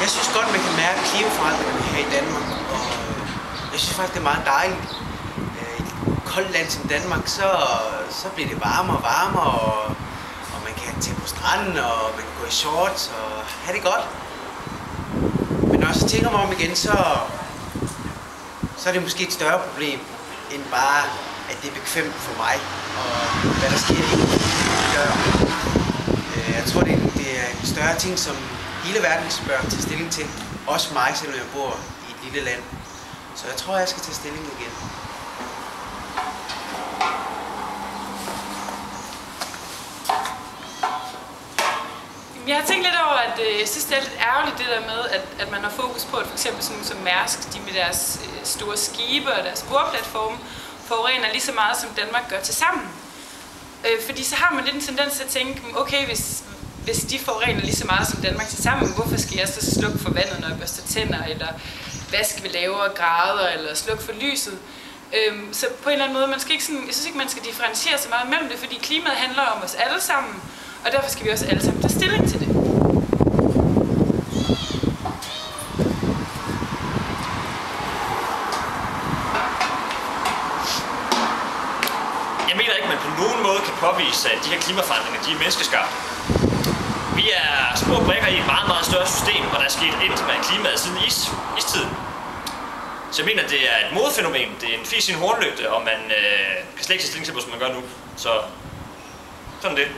Jeg synes godt, man kan mærke klimaforandringerne her i Danmark, og jeg synes faktisk, det er meget dejligt. I et koldt land som Danmark, så bliver det varmere og varmere, og man kan tage på stranden, og man kan gå i shorts og have det godt. Men når jeg så tænker mig om igen, så er det måske et større problem, end bare, at det er bekvemt for mig, og hvad der sker i dør. Jeg tror, det er en større ting, som hele verden bør tage stilling til. Også mig, selvom jeg bor i et lille land. Så jeg tror, jeg skal tage stilling igen. Jeg har tænkt lidt over, at jeg synes, det er lidt ærgerligt det der med, at man har fokus på, at for eksempel sådan som Mærsk, de med deres store skibe og deres boreplatforme, forurener lige så meget, som Danmark gør til sammen. Fordi så har man lidt en tendens til at tænke, okay, hvis de forurener lige så meget som Danmark til sammen, hvorfor skal jeg så slukke for vandet, når jeg børster tænder, eller vaske ved lavere grader, eller slukke for lyset? Så på en eller anden måde, jeg synes ikke, man skal differentiere så meget mellem det, fordi klimaet handler om os alle sammen, og derfor skal vi også alle sammen tage stilling til det. Jeg mener ikke, at man på nogen måde kan påvise, at de her klimaforandringer, de er menneskeskabte. Vi er små brikker i et meget, meget større system, og der er sket ændringer i klimaet siden istiden. Så jeg mener, at det er et modefænomen. Det er en fis i en hornlygte, og man kan slet ikke tage stilling til, hvad man gør nu. Så sådan det.